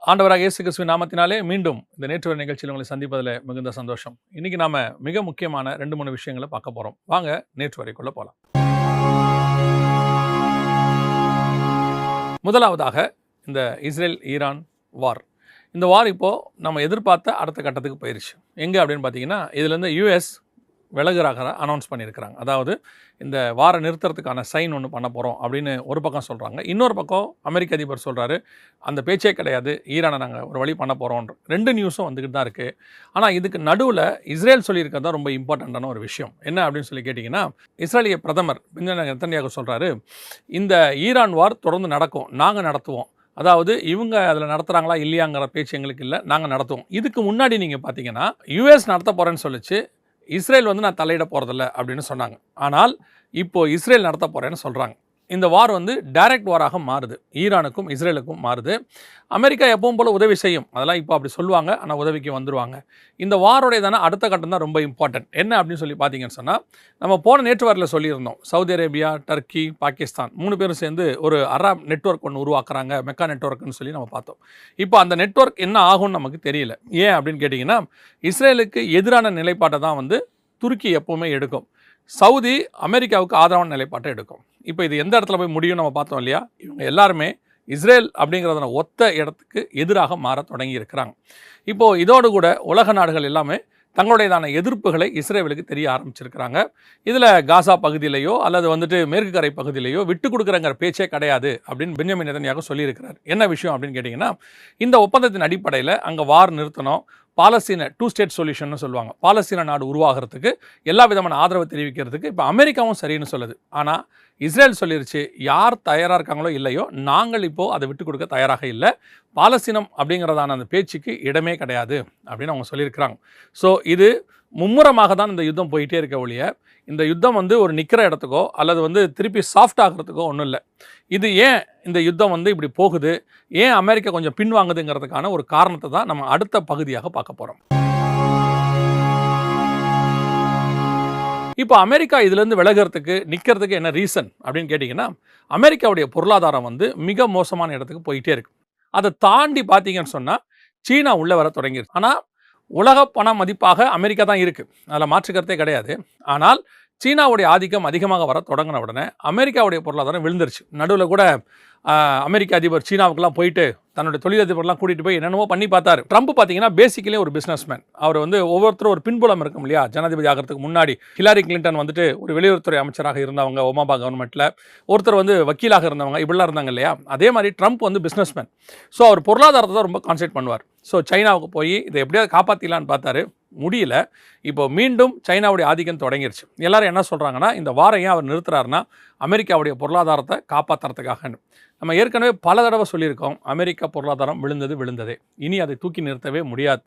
ஆண்டவராக இயேசு கிறிஸ்துவின் நாமத்தினாலே மீண்டும் இந்த நேற்று நிகழ்ச்சியில் உங்களை சந்திப்பதில் மிகுந்த சந்தோஷம். இன்னைக்கு நாம மிக முக்கியமான 2-3 விஷயங்களை பார்க்க போறோம். வாங்க நேற்று வரைக்குள்ள போலாம். முதலாவதாக இந்த இஸ்ரேல் ஈரான் வார். இந்த வார் இப்போ நம்ம எதிர்பார்த்த அடுத்த கட்டத்துக்கு போயிருச்சு. எங்க அப்படின்னு பார்த்தீங்கன்னா, இதுலேருந்து யூஎஸ் விலகுறாக அனௌன்ஸ் பண்ணியிருக்கிறாங்க. அதாவது இந்த வார நிறுத்துறதுக்கான சைன் ஒன்று பண்ண போகிறோம் அப்படின்னு ஒரு பக்கம் சொல்கிறாங்க. இன்னொரு பக்கம் அமெரிக்க அதிபர் சொல்கிறாரு, அந்த பேச்சே கிடையாது, ஈரானை நாங்கள் ஒரு வழி பண்ண போகிறோன்ற 2 நியூஸும் வந்துக்கிட்டு தான் இருக்குது. ஆனால் இதுக்கு நடுவில் இஸ்ரேல் சொல்லியிருக்கிறது தான் ரொம்ப இம்பார்ட்டண்ட்டான ஒரு விஷயம். என்ன அப்படின்னு சொல்லி கேட்டிங்கன்னா, இஸ்ரேலிய பிரதமர் பென்ஜமின் நெத்தன்யாகு சொல்கிறாரு, இந்த ஈரான் வார் தொடர்ந்து நடக்கும், நாங்கள் நடத்துவோம். அதாவது இவங்க அதில் நடத்துகிறாங்களா இல்லையாங்கிற பேச்சு எங்களுக்கு இல்லை, நாங்கள் நடத்துவோம். இதுக்கு முன்னாடி நீங்கள் பார்த்தீங்கன்னா யூஎஸ் நடத்த போகிறேன்னு சொல்லிச்சு, இஸ்ரேல் நான் தலையிட போகிறதில்ல அப்படின்னு சொன்னாங்க. ஆனால் இப்போது இஸ்ரேல் நடத்த போகிறேன்னு சொல்கிறாங்க. இந்த வார் டைரக்ட் வாராக மாறுது, ஈரானுக்கும் இஸ்ரேலுக்கும் மாறுது. அமெரிக்கா எப்பவும் போல் உதவி செய்யும், அதெல்லாம் இப்போ அப்படி சொல்லுவாங்க, ஆனால் உதவிக்கு வந்துடுவாங்க. இந்த வாரோடைய அடுத்த கட்டம் தான் ரொம்ப இம்பார்ட்டன்ட். என்ன அப்படின்னு சொல்லி பார்த்தீங்கன்னு சொன்னால், நம்ம போன நேற்று வாரில் சொல்லியிருந்தோம், சவுதி அரேபியா, டர்க்கி, பாகிஸ்தான் 3 பேரும் சேர்ந்து ஒரு அரப் நெட்வொர்க் ஒன்று உருவாக்குறாங்க, மெக்கா நெட்வொர்க்னு சொல்லி நம்ம பார்த்தோம். இப்போ அந்த நெட்வொர்க் என்ன ஆகும்னு நமக்கு தெரியல. ஏன் அப்படின்னு கேட்டிங்கன்னா, இஸ்ரேலுக்கு எதிரான நிலைப்பாட்டை தான் துருக்கி எப்போவுமே எடுக்கும், சவுதி அமெரிக்காவுக்கு ஆதரவான நிலைப்பாட்டை எடுக்கும். இப்போ இது எந்த இடத்துல போய் முடியும் நம்ம பார்த்தோம் இல்லையா? இவங்க எல்லாருமே இஸ்ரேல் அப்படிங்கிறத ஒத்த இடத்துக்கு எதிராக மாற தொடங்கி இருக்கிறாங்க. இப்போது இதோடு கூட உலக நாடுகள் எல்லாமே தங்களுடையதான எதிர்ப்புகளை இஸ்ரேலுக்கு தெரிய ஆரம்பிச்சிருக்கிறாங்க. இதில் காசா பகுதியிலையோ அல்லது மேற்கு கரை பகுதியிலையோ விட்டு கொடுக்குறங்கிற பேச்சே கிடையாது அப்படின்னு பென்ஜமின் நெதன்யாகு சொல்லியிருக்கிறார். என்ன விஷயம் அப்படின்னு கேட்டிங்கன்னா, இந்த ஒப்பந்தத்தின் அடிப்படையில் அங்கே வார் நிறுத்தணும், பாலஸ்தீன 2 ஸ்டேட் சொல்யூஷன் சொல்லுவாங்க, பாலஸ்தீன நாடு உருவாகிறதுக்கு எல்லா விதமான ஆதரவு தெரிவிக்கிறதுக்கு இப்போ அமெரிக்காவும் சரின்னு சொல்லுது. ஆனால் இஸ்ரேல் சொல்லிருச்சு, யார் தயாராக இருக்காங்களோ இல்லையோ, நாங்கள் இப்போது அதை விட்டு கொடுக்க தயாராக இல்லை, பாலஸ்தீனம் அப்படிங்கிறதான அந்த பேச்சுக்கு இடமே கிடையாது அப்படின்னு அவங்க சொல்லியிருக்கிறாங்க. ஸோ இது மும்முரமாக தான் இந்த யுத்தம் போயிட்டே இருக்க ஒழிய, இந்த யுத்தம் ஒரு நிற்கிற இடத்துக்கோ அல்லது திருப்பி சாஃப்ட் ஆகிறதுக்கோ ஒன்றும் இல்லை. இது ஏன் இந்த யுத்தம் இப்படி போகுது, ஏன் அமெரிக்கா கொஞ்சம் பின்வாங்குதுங்கிறதுக்கான ஒரு காரணத்தை தான் நம்ம அடுத்த பகுதியாக பார்க்க போகிறோம். இப்போ அமெரிக்கா இதுலேருந்து விலகிறதுக்கு நிற்கிறதுக்கு என்ன ரீசன் அப்படின்னு கேட்டிங்கன்னா, அமெரிக்காவுடைய பொருளாதாரம் மிக மோசமான இடத்துக்கு போயிட்டே இருக்குது. அதை தாண்டி பார்த்தீங்கன்னு சொன்னால் சீனா உள்ளே வர தொடங்கிடுச்சு. ஆனால் உலக பண மதிப்பாக அமெரிக்கா தான் இருக்குது, அதில் மாற்றுக்கிறதே கிடையாது. ஆனால் சீனாவுடைய ஆதிக்கம் அதிகமாக வர தொடங்கின உடனே அமெரிக்காவுடைய பொருளாதாரம் விழுந்துருச்சு. நடுவில் கூட அமெரிக்க அதிபர் சீனாவுக்குலாம் போயிட்டு தன்னுடைய தொழிலதிபர்லாம் கூட்டிகிட்டு போய் என்னென்னமோ பண்ணி பார்த்தாரு. ட்ரம்ப் பார்த்தீங்கன்னா பேசிக்கலி ஒரு பிஸ்னஸ்மேன். அவர் ஒவ்வொருத்தரும் ஒரு பின்புலம் இருக்கும் இல்லையா? ஜனாதிபதி ஆகிறதுக்கு முன்னாடி ஹிலாரி கிளின்டன் ஒரு வெளியுறவுத்துறை அமைச்சராக இருந்தவங்க ஒபாமா கவர்மெண்ட்டில், ஒருத்தர் வக்கீலாக இருந்தவங்க, இப்படிலாம் இருந்தாங்க இல்லையா? அதே மாதிரி ட்ரம்ப் பிஸ்னஸ்மேன். ஸோ அவர் பொருளாதாரத்தை தான் ரொம்ப கான்சன்ட்ரேட் பண்ணுவார். ஸோ சைனாவுக்கு போய் இதை எப்படியாவது காப்பாற்றிக்கலான்னு பார்த்தாரு, முடியல. இப்போ மீண்டும் சைனாவுடைய ஆதிக்கம் தொடங்கிருச்சு. எல்லாரும் என்ன சொல்கிறாங்கன்னா, இந்த வாரம் ஏன் அவர் நிறுத்துறாருன்னா அமெரிக்காவுடைய பொருளாதாரத்தை காப்பாற்றுறதுக்காக. நம்ம ஏற்கனவே பல தடவை சொல்லியிருக்கோம், அமெரிக்கா பொருளாதாரம் விழுந்ததே, இனி அதை தூக்கி நிறுத்தவே முடியாது.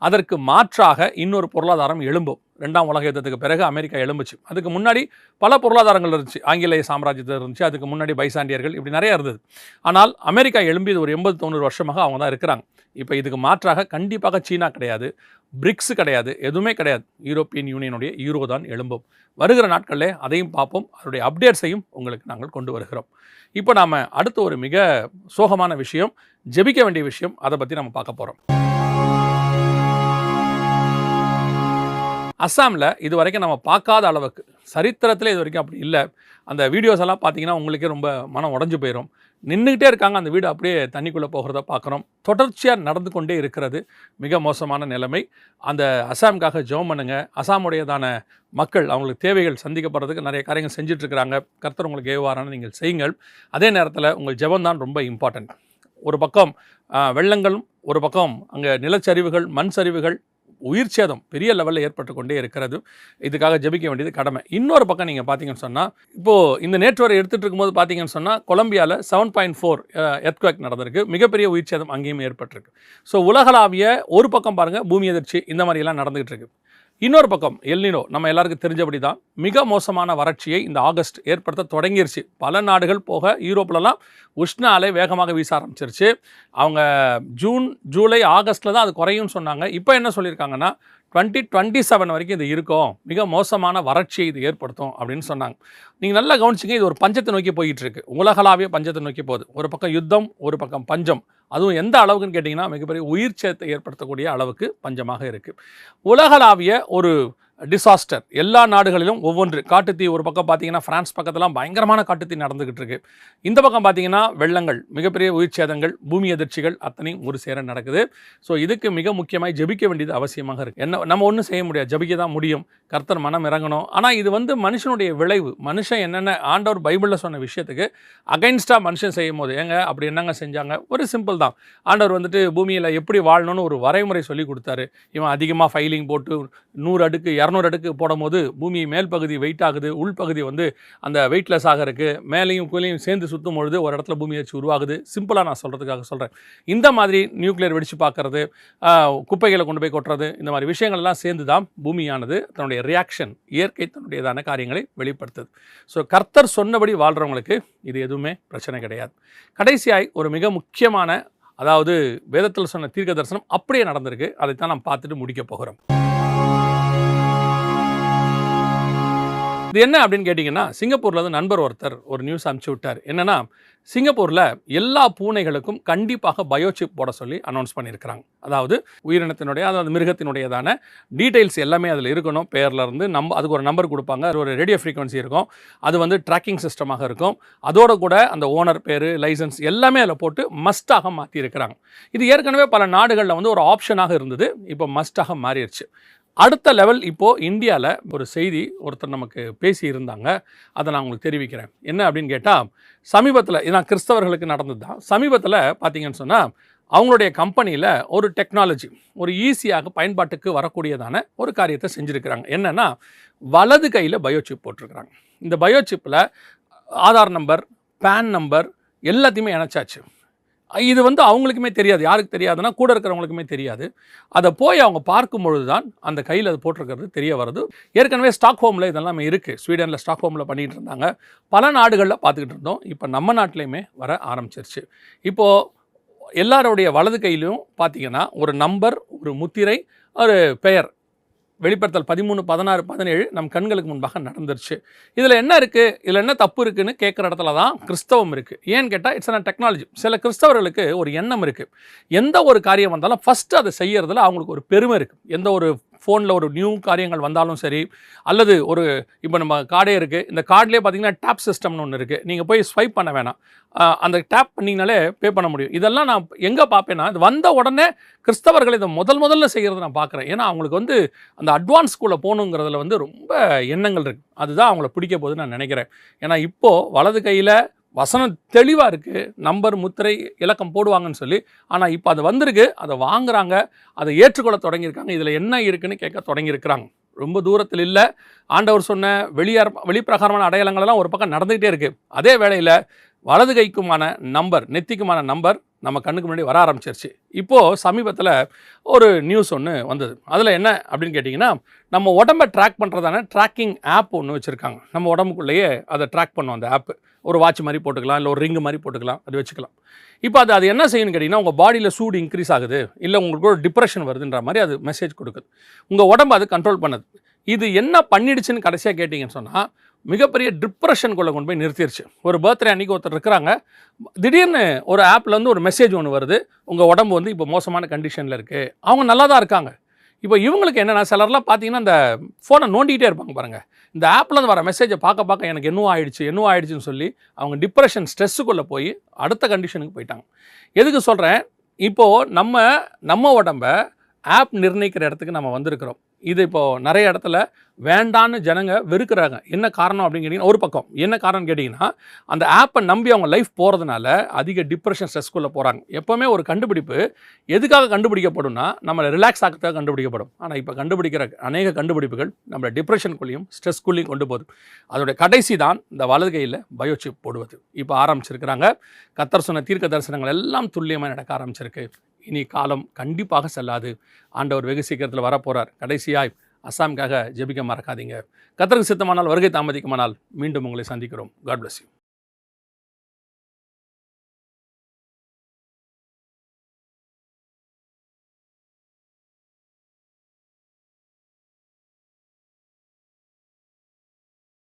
அதற்கு மாற்றாக இன்னொரு பொருளாதாரம் எழும்பும். 2ஆம் உலக யுத்தத்துக்கு பிறகு அமெரிக்கா எழும்புச்சு. அதுக்கு முன்னாடி பல பொருளாதாரங்கள் இருந்துச்சு, ஆங்கிலேய சாம்ராஜ்யத்தில் இருந்துச்சு, அதுக்கு முன்னாடி பைசாண்டியர்கள், இப்படி நிறைய இருந்தது. ஆனால் அமெரிக்கா எழும்பி ஒரு 80-90 வருஷமாக அவங்க தான் இருக்கிறாங்க. இப்போ இதுக்கு மாற்றாக கண்டிப்பாக சீனா கிடையாது, பிரிக்ஸ் கிடையாது, எதுவுமே கிடையாது. யூரோப்பியன் யூனியனுடைய யூரோ தான் எழும்பும். வருகிற நாட்களில் அதையும் பார்ப்போம், அதனுடைய அப்டேட்ஸையும் உங்களுக்கு நாங்கள் கொண்டு வருகிறோம். இப்போ நாம் அடுத்த ஒரு மிக சோகமான விஷயம், ஜெபிக்க வேண்டிய விஷயம், அதை பற்றி நம்ம பார்க்க போகிறோம். அஸ்ஸாமில் இது வரைக்கும் நம்ம பார்க்காத அளவுக்கு, சரித்திரத்தில் இது வரைக்கும் அப்படி இல்லை. அந்த வீடியோஸ் எல்லாம் பார்த்தீங்கன்னா உங்களுக்கே ரொம்ப மனம் உடஞ்சு போயிடும். நின்றுக்கிட்டே இருக்காங்க, அந்த வீடு அப்படியே தண்ணிக்குள்ளே போகிறத பார்க்குறோம். தொடர்ச்சியாக நடந்து கொண்டே இருக்கிறது, மிக மோசமான நிலைமை. அந்த அஸ்ஸாமுக்காக ஜெபம் பண்ணுங்க. அஸ்ஸாமுடையதான மக்கள் அவங்களுக்கு தேவைகள் சந்திக்கப்படுறதுக்கு நிறைய காரியங்கள் செஞ்சிட்ருக்கிறாங்க. கர்த்தர் உங்களுக்கு ஏவாரான நீங்கள் செய்யுங்கள். அதே நேரத்தில் உங்கள் ஜெபம் தான் ரொம்ப இம்பார்ட்டன்ட். ஒரு பக்கம் வெள்ளங்களும், ஒரு பக்கம் அங்கே நிலச்சரிவுகள், மண் சரிவுகள், உயிர் சேதம் பெரிய லெவலில் ஏற்பட்டு கொண்டே இருக்கிறது. இதுக்காக ஜெபிக்க வேண்டியது கடமை. இன்னொரு பக்கம் நீங்கள் பார்த்தீங்கன்னு சொன்னால், இப்போது இந்த நேற்று வரை எடுத்துகிட்டு இருக்கும்போது பார்த்தீங்கன்னு சொன்னால், கொலம்பியாவில் 7.4 எர்த்குவேக் நடந்திருக்கு. மிகப்பெரிய உயிர் சேதம் அங்கேயும் ஏற்பட்டிருக்கு. ஸோ உலகளாவிய ஒரு பக்கம் பாருங்கள், பூமி எதிர்ச்சி இந்த மாதிரியெல்லாம் நடந்துகிட்டு இருக்கு. இன்னொரு பக்கம் எல்னினோ, நம்ம எல்லாருக்கும் தெரிஞ்சபடி தான் மிக மோசமான வறட்சியை இந்த ஆகஸ்ட் ஏற்படுத்த தொடங்கிருச்சு. பல நாடுகள் போக யூரோப்லலாம் உஷ்ண அலை வேகமாக வீச ஆரம்பிச்சிருச்சு. அவங்க ஜூன், ஜூலை, ஆகஸ்ட்டில் தான் அது குறையும்னு சொன்னாங்க. இப்போ என்ன சொல்லியிருக்காங்கன்னா 2027 வரைக்கும் இது இருக்கும், மிக மோசமான வறட்சியை இது ஏற்படுத்தும் அப்படின்னு சொன்னாங்க. நீங்கள் நல்லா கவனிச்சிங்க, இது ஒரு பஞ்சத்தை நோக்கி போயிட்டு இருக்கு, உலகளாவிய பஞ்சத்தை நோக்கி போகுது. ஒரு பக்கம் யுத்தம், ஒரு பக்கம் பஞ்சம். அதுவும் எந்த அளவுக்குன்னு கேட்டிங்கன்னா மிகப்பெரிய உயிர் சேதத்தை ஏற்படுத்தக்கூடிய அளவுக்கு பஞ்சமாக இருக்குது. உலகளாவிய ஒரு டிசாஸ்டர் எல்லா நாடுகளிலும் ஒவ்வொன்று. காட்டுத்தீ ஒரு பக்கம் பார்த்தீங்கன்னா ஃப்ரான்ஸ் பக்கத்தெல்லாம் பயங்கரமான காட்டுத்தீ நடந்துக்கிட்டு இருக்கு. இந்த பக்கம் பார்த்தீங்கன்னா வெள்ளங்கள், மிகப்பெரிய உயிர் சேதங்கள், பூமி அதிர்ச்சிகள் அத்தனையும் ஒரு சேர நடக்குது. ஸோ இதுக்கு மிக முக்கியமாக ஜெபிக்க வேண்டியது அவசியமாக இருக்குது. என்ன நம்ம ஒன்றும் செய்ய முடியாது, ஜெபிக்க தான் முடியும். கர்த்தர் மனம் இறங்கணும். ஆனால் இது மனுஷனுடைய விளைவு. மனுஷன் என்னென்ன ஆண்டவர் பைபிளில் சொன்ன விஷயத்துக்கு அகைன்ஸ்டாக மனுஷன் செய்யும் போது ஏங்க அப்படி என்னங்க செஞ்சாங்க? ஒரு சிம்பிள் தான். ஆண்டவர் பூமியில் எப்படி வாழணும்னு ஒரு வரைமுறை சொல்லி கொடுத்தாரு. இவன் அதிகமாக ஃபைலிங் போட்டு 100 அடுக்கு 200 அடுக்கு போடும் போது பூமி மேல் பகுதி வெயிட் ஆகுது, உள்பகுதி அந்த வெயிட்லெஸ் ஆகிறதுக்கு மேலேயும் கீழையும் சேர்ந்து சுற்றும் பொழுது ஒரு இடத்துல பூமி வச்சு உருவாகுது. சிம்பிளாக நான் சொல்கிறதுக்காக சொல்கிறேன். இந்த மாதிரி நியூக்ளியர் வெடிச்சு பார்க்கறது, குப்பைகளை கொண்டு போய் கொட்டுறது, இந்த மாதிரி விஷயங்கள்லாம் சேர்ந்து தான் பூமியானது தன்னுடைய ரியாக்ஷன், இயற்கை தன்னுடையதான காரியங்களை வெளிப்படுத்துது. ஸோ கர்த்தர் சொன்னபடி வாழ்கிறவங்களுக்கு இது எதுவுமே பிரச்சனை கிடையாது. கடைசியாய் ஒரு மிக முக்கியமான, அதாவது வேதத்தில் சொன்ன தீர்க்க தரிசனம் அப்படியே நடந்திருக்கு. அதைத்தான் நாம் பார்த்துட்டு முடிக்க போகிறோம். இது என்ன அப்படின்னு கேட்டிங்கன்னா, சிங்கப்பூரில் நண்பர் ஒருத்தர் ஒரு நியூஸ் அனுப்பிச்சு விட்டார். என்னென்னா, சிங்கப்பூரில் எல்லா பூனைகளுக்கும் கண்டிப்பாக பயோசிப் போட சொல்லி அனௌன்ஸ் பண்ணியிருக்கிறாங்க. அதாவது அதாவது மிருகத்தினுடையதான டீட்டெயில்ஸ் எல்லாமே அதில் இருக்கணும். பேர்லேருந்து அதுக்கு ஒரு நம்பர் கொடுப்பாங்க. அது ஒரு ரேடியோ ஃப்ரீக்வன்சி இருக்கும். அது ட்ராக்கிங் சிஸ்டமாக இருக்கும். அதோட கூட அந்த ஓனர் பேர், லைசன்ஸ் எல்லாமே அதில் போட்டு மஸ்டாக மாற்றியிருக்கிறாங்க. இது ஏற்கனவே பல நாடுகளில் ஒரு ஆப்ஷனாக இருந்தது. இப்போ மஸ்டாக மாறிடுச்சு. அடுத்த லெவல் இப்போது இந்தியாவில் ஒரு செய்தி ஒருத்தர் நமக்கு பேசி இருந்தாங்க. அதை நான் உங்களுக்கு தெரிவிக்கிறேன். என்ன அப்படின்னு கேட்டால், சமீபத்தில் இதான் கிறிஸ்தவர்களுக்கு நடந்தது தான். சமீபத்தில் பார்த்தீங்கன்னு சொன்னால் அவங்களுடைய கம்பெனியில் ஒரு டெக்னாலஜி, ஒரு ஈஸியாக பயன்பாட்டுக்கு வரக்கூடியதான ஒரு காரியத்தை செஞ்சுருக்கிறாங்க. என்னென்னா, வலது கையில் பயோசிப் போட்டிருக்கிறாங்க. இந்த பயோசிப்பில் ஆதார் நம்பர், பேன் நம்பர் எல்லாத்தையுமே இணைச்சாச்சு. இது அவங்களுக்குமே தெரியாது. யாருக்கு தெரியாதுன்னா கூட இருக்கிறவங்களுக்குமே தெரியாது. அதை போய் அவங்க பார்க்கும் பொழுது தான் அந்த கையில் அது போட்டிருக்கிறது தெரிய வருது. ஏற்கனவே ஸ்டாக்ஹோமில் இதெல்லாம் இருக்குது. ஸ்வீடனில் ஸ்டாக்ஹோமில் பண்ணிகிட்டு இருந்தாங்க. பல நாடுகளில் பார்த்துக்கிட்டு இருந்தோம். இப்போ நம்ம நாட்டிலையுமே வர ஆரம்பிச்சிருச்சு. இப்போது எல்லாருடைய வலது கையிலையும் பார்த்தீங்கன்னா ஒரு நம்பர், ஒரு முத்திரை, ஒரு பெயர், வெளிப்படுத்தல் 13, 16, 17 நம் கண்களுக்கு முன்பாக நடந்துருச்சு. இதில் என்ன இருக்குது, இதில் என்ன தப்பு இருக்குதுன்னு கேட்குற இடத்துல தான் கிறிஸ்தவம் இருக்குது. ஏன்னு கேட்டால் இட்ஸ் அ டெக்னாலஜி. சில கிறிஸ்தவர்களுக்கு ஒரு எண்ணம் இருக்குது. எந்த ஒரு காரியம் வந்தாலும் ஃபஸ்ட்டு அதை செய்யறதுல அவங்களுக்கு ஒரு பெருமை இருக்குது. எந்த ஒரு ஃபோனில் ஒரு நியூ காரியங்கள் வந்தாலும் சரி, அல்லது இப்போ நம்ம கார்டே இருக்குது. இந்த கார்ட்லேயே பார்த்தீங்கன்னா டேப் சிஸ்டம்னு ஒன்று இருக்குது. நீங்கள் போய் ஸ்வைப் பண்ண வேணாம், அந்த டேப் பண்ணிங்கனாலே பே பண்ண முடியும். இதெல்லாம் நான் எங்கே பார்ப்பேன்னா, இது வந்த உடனே கிறிஸ்தவர்கள் இதை முதல்ல செய்கிறது நான் பார்க்குறேன். ஏன்னா அவங்களுக்கு அந்த அட்வான்ஸ் ஸ்கூலில் போகணுங்கிறதுல ரொம்ப எண்ணங்கள் இருக்குது. அதுதான் அவங்கள பிடிக்க போகுதுன்னு நான் நினைக்கிறேன். ஏன்னா இப்போது வலது கையில் வசனம் தெளிவாக இருக்குது. நம்பர், முத்திரை, இலக்கம் போடுவாங்கன்னு சொல்லி. ஆனால் இப்போ அது வந்திருக்கு. அதை வாங்குகிறாங்க, அதை ஏற்றுக்கொள்ள தொடங்கியிருக்காங்க. இதில் என்ன இருக்குதுன்னு கேட்க தொடங்கியிருக்கிறாங்க. ரொம்ப தூரத்தில் இல்லை. ஆண்டவர் சொன்ன வெளிப்பிரகாரமான அடையாளங்களெல்லாம் ஒரு பக்கம் நடந்துக்கிட்டே இருக்குது. அதே வேளையில் வலது கைக்குமான நம்பர், நெத்திக்குமான நம்பர் நம்ம கண்ணுக்கு முன்னாடி வர ஆரம்பிச்சிருச்சு. இப்போது சமீபத்தில் ஒரு நியூஸ் ஒன்று வந்தது. அதில் என்ன அப்படின்னு கேட்டிங்கன்னா, நம்ம உடம்பை ட்ராக் பண்ணுறதான ட்ராக்கிங் ஆப் ஒன்று வச்சுருக்காங்க. நம்ம உடம்புக்குள்ளேயே அதை ட்ராக் பண்ணுவோம். அந்த ஆப்பு ஒரு வாட்ச் மாதிரி போட்டுக்கலாம், இல்லை ஒரு ரிங்கு மாதிரி போட்டுக்கலாம், அது வச்சுக்கலாம். இப்போ அது என்ன செய்யணும்னு கேட்டிங்கன்னா, உங்கள் பாடியில் சூடு இன்க்ரீஸ் ஆகுது, இல்லை உங்களுக்கு ஒரு டிப்ரெஷன் வருதுன்ற மாதிரி அது மெசேஜ் கொடுக்குது. உங்கள் உடம்பு அது கண்ட்ரோல் பண்ணுது. இது என்ன பண்ணிடுச்சுன்னு கடைசியாக கேட்டிங்கன்னு சொன்னால், மிகப்பெரிய டிப்ரெஷனுக்குள்ளே கொண்டு போய் நிறுத்திடுச்சு. ஒரு பர்த்டே அன்றைக்கி ஒருத்தர் இருக்கிறாங்க. திடீர்னு ஒரு ஆப்லேருந்து ஒரு மெசேஜ் ஒன்று வருது, உங்கள் உடம்பு இப்போ மோசமான கண்டிஷனில் இருக்குது. அவங்க நல்லா தான் இருக்காங்க. இப்போ இவங்களுக்கு என்னென்னா, சிலர்லாம் பார்த்தீங்கன்னா இந்த ஃபோனை நோண்டிகிட்டே இருப்பாங்க பாருங்கள். இந்த ஆப்லேருந்து வர மெசேஜை பார்க்க எனக்கு என்னவோ ஆயிடுச்சுன்னு சொல்லி அவங்க டிப்ரெஷன், ஸ்ட்ரெஸ்ஸுக்குள்ளே போய் அடுத்த கண்டிஷனுக்கு போயிட்டாங்க. எதுக்கு சொல்கிறேன், இப்போது நம்ம உடம்பை ஆப் நிர்ணயிக்கிற இடத்துக்கு நம்ம வந்திருக்கிறோம். இது இப்போது நிறைய இடத்துல வேண்டான்னு ஜனங்க வெறுக்கிறாங்க. என்ன காரணம் அப்படின்னு கேட்டிங்கன்னா, ஒரு பக்கம் என்ன காரணம்னு கேட்டிங்கன்னா, அந்த ஆப்பை நம்பி அவங்க லைஃப் போகிறதுனால அதிக டிப்ரெஷன், ஸ்ட்ரெஸ்க்குள்ளே போகிறாங்க. எப்போவுமே ஒரு கண்டுபிடிப்பு எதுக்காக கண்டுபிடிக்கப்படும்னா, நம்மளை ரிலாக்ஸ் ஆகிறதுக்காக கண்டுபிடிக்கப்படும். ஆனால் இப்போ கண்டுபிடிக்கிற அநேக கண்டுபிடிப்புகள் நம்மளை டிப்ரெஷனுக்குள்ளேயும் ஸ்ட்ரெஸ்க்குள்ளேயும் கொண்டு போகுது. அதோடைய கடைசி தான் இந்த வலது கையில் பயோசிப் போடுவது. இப்போ ஆரம்பிச்சிருக்கிறாங்க. கர்த்தர் சொன்ன தீர்க்க தரிசனங்கள் எல்லாம் துல்லியமாக நடக்க ஆரம்பிச்சிருக்கு. இனி காலம் கண்டிப்பாக செல்லாது. ஆண்டவர் வெகு சீக்கிரத்தில் வரப்போகிறார். கடைசியாய் அசாமுக்காக ஜெபிக்க மறக்காதீங்க. கர்த்தருக்கு சித்தமானால், வருகை தாமதிக்குமானால் மீண்டும் உங்களை சந்திக்கிறோம். God bless you.